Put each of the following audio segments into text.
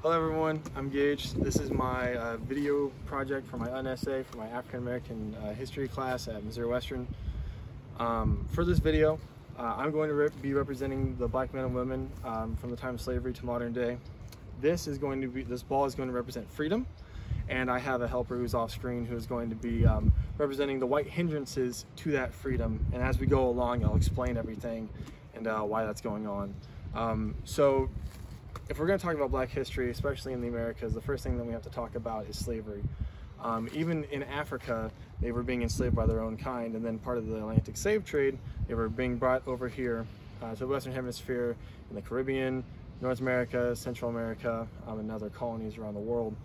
Hello everyone, I'm Gage. This is my video project for my Unessay for my African American history class at Missouri Western. For this video, I'm going to be representing the black men and women from the time of slavery to modern day. This ball is going to represent freedom, and I have a helper who's off screen who is going to be representing the white hindrances to that freedom. And as we go along, I'll explain everything and why that's going on. So if we're going to talk about black history, especially in the Americas, the first thing that we have to talk about is slavery. Even in Africa, they were being enslaved by their own kind, and then part of the Atlantic slave trade, they were being brought over here to the Western Hemisphere in the Caribbean, North America, Central America, and other colonies around the world.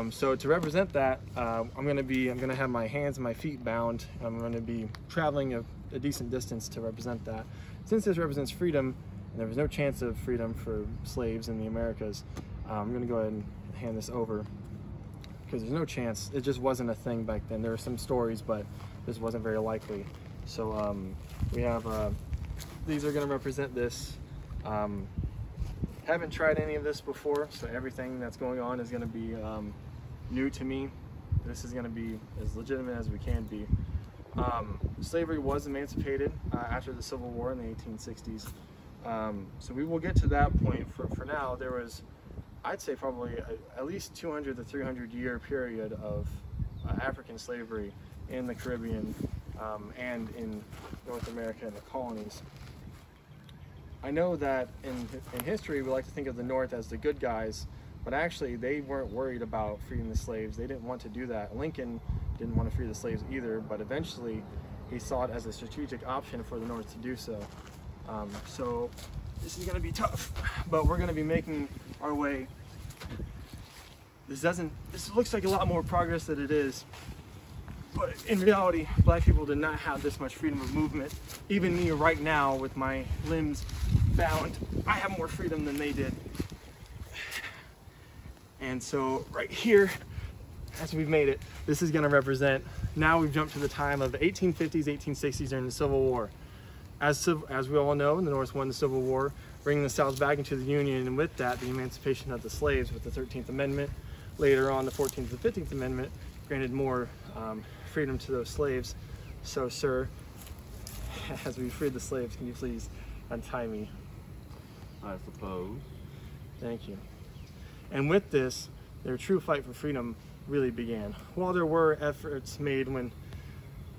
So to represent that, I'm going to have my hands and my feet bound. I'm going to be traveling a decent distance to represent that. Since this represents freedom, and there was no chance of freedom for slaves in the Americas, I'm going to go ahead and hand this over because there's no chance. It just wasn't a thing back then. There were some stories, but this wasn't very likely. So we have, these are going to represent this. Haven't tried any of this before, so everything that's going on is going to be new to me. This is going to be as legitimate as we can be. Slavery was emancipated after the Civil War in the 1860s. So we will get to that point. For now, there was, I'd say, probably at least 200 to 300 year period of African slavery in the Caribbean and in North America and the colonies. I know that in history we like to think of the North as the good guys, but actually they weren't worried about freeing the slaves. They didn't want to do that. Lincoln didn't want to free the slaves either, but eventually he saw it as a strategic option for the North to do so. So this is going to be tough, but we're going to be making our way. This looks like a lot more progress than it is, but in reality, black people did not have this much freedom of movement. Even me right now with my limbs bound, I have more freedom than they did. And so right here, as we've made it, this is going to represent, now we've jumped to the time of the 1850s, 1860s during the Civil War. As we all know, the North won the Civil War, bringing the South back into the Union, and with that, the emancipation of the slaves with the 13th Amendment. Later on, the 14th and 15th Amendment granted more freedom to those slaves. So, sir, as we freed the slaves, can you please untie me? I suppose. Thank you. And with this, their true fight for freedom really began. While there were efforts made when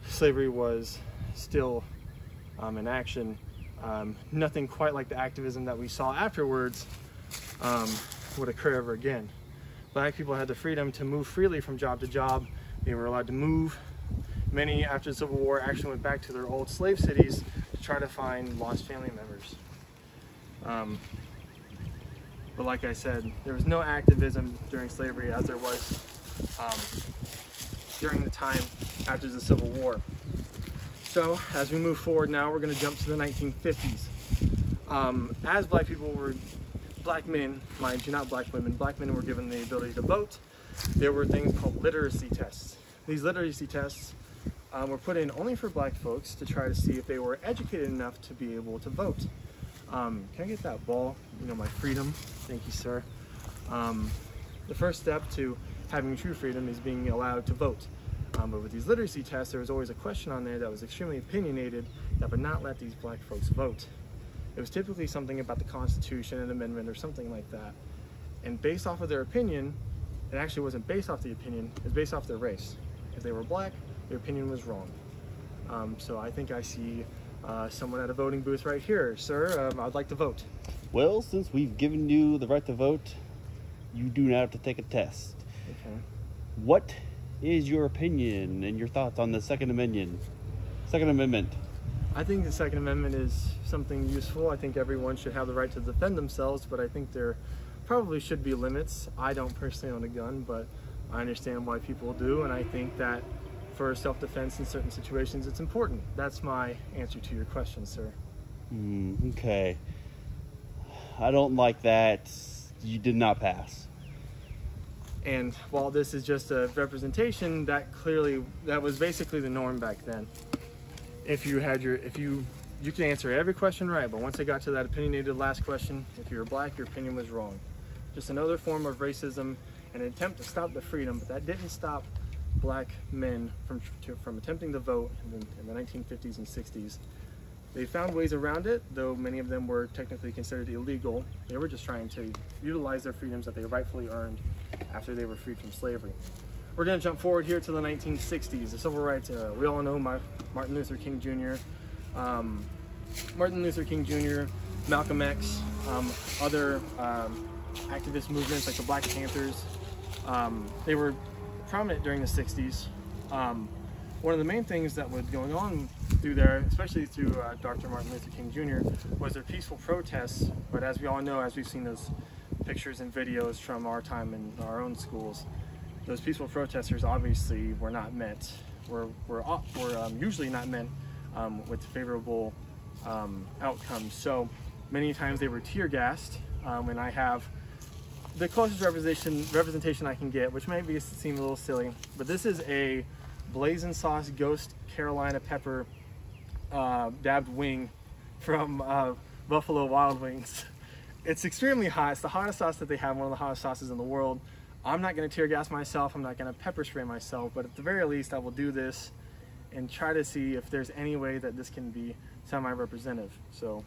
slavery was still in action, nothing quite like the activism that we saw afterwards would occur ever again. Black people had the freedom to move freely from job to job. They were allowed to move. Many, after the Civil War, actually went back to their old slave cities to try to find lost family members. But like I said, there was no activism during slavery as there was during the time after the Civil War. So as we move forward now, we're going to jump to the 1950s. As black people were, black men, mind you, not black women, black men were given the ability to vote. There were things called literacy tests. These literacy tests were put in only for black folks to try to see if they were educated enough to be able to vote. Can I get that ball? You know, my freedom. Thank you, sir. The first step to having true freedom is being allowed to vote. But with these literacy tests, there was always a question on there that was extremely opinionated that would not let these black folks vote. It was typically something about the Constitution, an amendment, or something like that. And based off of their opinion, it actually wasn't based off the opinion, it was based off their race. If they were black, their opinion was wrong. So I think I see someone at a voting booth right here. Sir, I'd like to vote. Well, since we've given you the right to vote, you do not have to take a test. Okay. What is your opinion and your thoughts on the Second Amendment? I think the Second Amendment is something useful. I think everyone should have the right to defend themselves, but I think there probably should be limits. I don't personally own a gun, but I understand why people do, and I think that for self-defense in certain situations, it's important. That's my answer to your question, sir. Okay. I don't like that. You did not pass. And while this is just a representation, that was basically the norm back then. If you can answer every question right, but once it got to that opinionated last question, if you were black, your opinion was wrong. just another form of racism and an attempt to stop the freedom, but that didn't stop black men from attempting to vote in the 1950s and 60s. They found ways around it, though many of them were technically considered illegal. They were just trying to utilize their freedoms that they rightfully earned after they were freed from slavery. We're going to jump forward here to the 1960s. The civil rights era. We all know Martin Luther King Jr., Malcolm X, other activist movements like the Black Panthers. They were prominent during the 60s. One of the main things that was going on through there, especially through Dr. Martin Luther King Jr., was their peaceful protests. But as we all know, as we've seen those pictures and videos from our time in our own schools, those peaceful protesters obviously were not met, were usually not met with favorable outcomes. So many times they were tear gassed, and I have the closest representation I can get, which might seem a little silly, but this is a blazing sauce ghost Carolina pepper dabbed wing from Buffalo Wild Wings. It's extremely hot. It's the hottest sauce that they have, one of the hottest sauces in the world. I'm not going to tear gas myself. I'm not going to pepper spray myself, but at the very least I will do this and try to see if there's any way that this can be semi-representative. So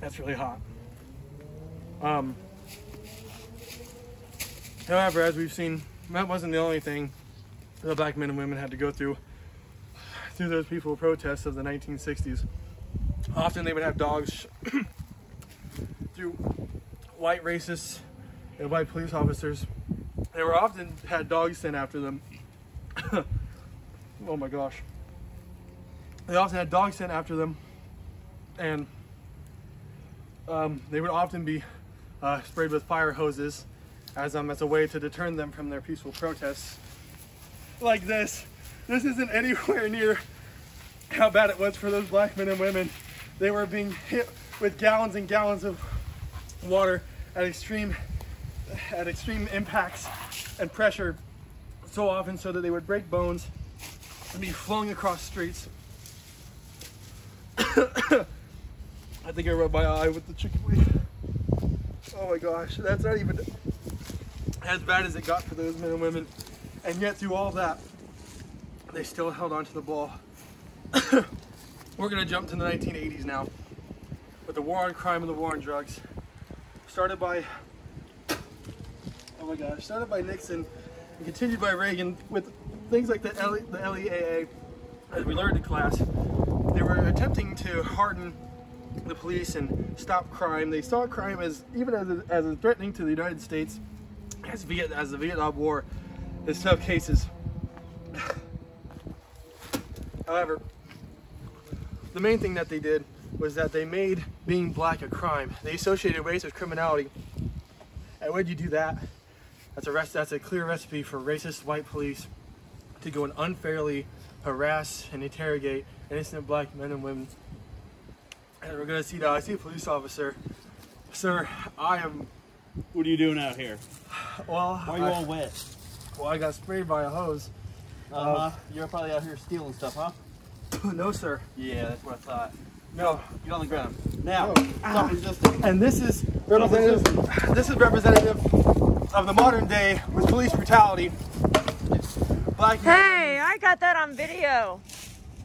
that's really hot. However, as we've seen, that wasn't the only thing the black men and women had to go through those peaceful protests of the 1960s. Often they would have dogs through white racists and white police officers. They were often had dogs sent after them. Oh my gosh. They often had dogs sent after them, and they would often be sprayed with fire hoses as a way to deter them from their peaceful protests. Like this. This isn't anywhere near how bad it was for those black men and women. They were being hit with gallons and gallons of water at extreme impacts and pressure, so often so that they would break bones and be flung across streets. I think I rubbed my eye with the chicken wing. Oh my gosh, that's not even as bad as it got for those men and women. And yet through all that, they still held on to the ball. We're gonna jump to the 1980s now, with the war on crime and the war on drugs. Started by Nixon and continued by Reagan with things like the LEAA. As we learned in class, they were attempting to harden the police and stop crime. They saw crime as a threatening to the United States, as the Vietnam War, in tough cases. However, the main thing that they did was that they made being black a crime. They associated race with criminality. And when you do that, that's a clear recipe for racist white police to go and unfairly harass and interrogate innocent black men and women. And we're gonna see now, I see a police officer. Sir, I am... What are you doing out here? Well, why are you all wet? Well, I got sprayed by a hose. You're probably out here stealing stuff, huh? No, sir. Yeah, that's what I thought. No. Get on the ground. Now, no. Resisting. And this is representative of the modern day with police brutality. Black men, hey, I got that on video.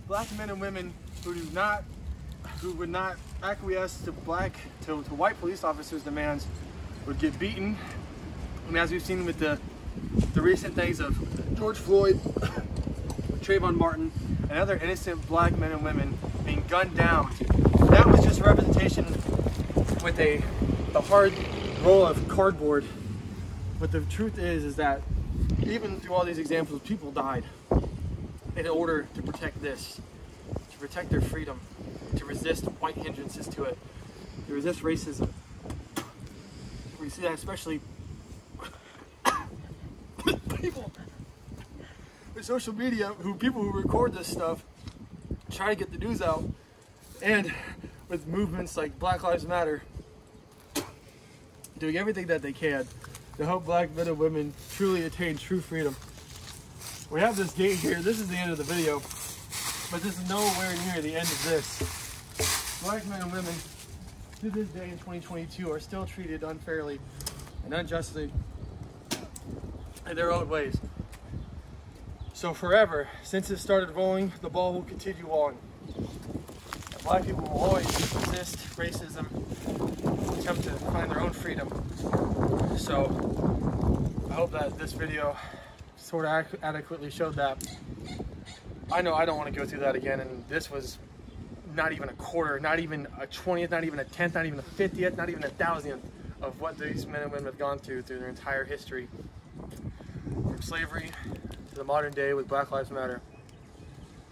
Black men and women who would not acquiesce to white police officers' demands would get beaten. And as we've seen with the recent things of George Floyd, Trayvon Martin, and other innocent black men and women being gunned down, that was just representation with the hard roll of cardboard. But the truth is that even through all these examples, people died in order to protect this, to protect their freedom, to resist white hindrances to it, to resist racism. We see that especially people with social media, people who record this stuff, try to get the news out, and with movements like Black Lives Matter, doing everything that they can to help black men and women truly attain true freedom. We have this gate here. This is the end of the video, but this is nowhere near the end of this. Black men and women to this day in 2022 are still treated unfairly and unjustly in their own ways. So forever, since it started rolling, the ball will continue on. And black people will always resist racism, attempt to find their own freedom. So I hope that this video sort of adequately showed that. I know I don't want to go through that again, and this was not even a quarter, not even a 20th, not even a 10th, not even a 50th, not even a 1000th of what these men and women have gone through their entire history. From slavery to the modern day with Black Lives Matter.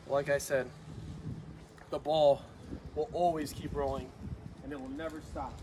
Like I said, the ball will always keep rolling and it will never stop.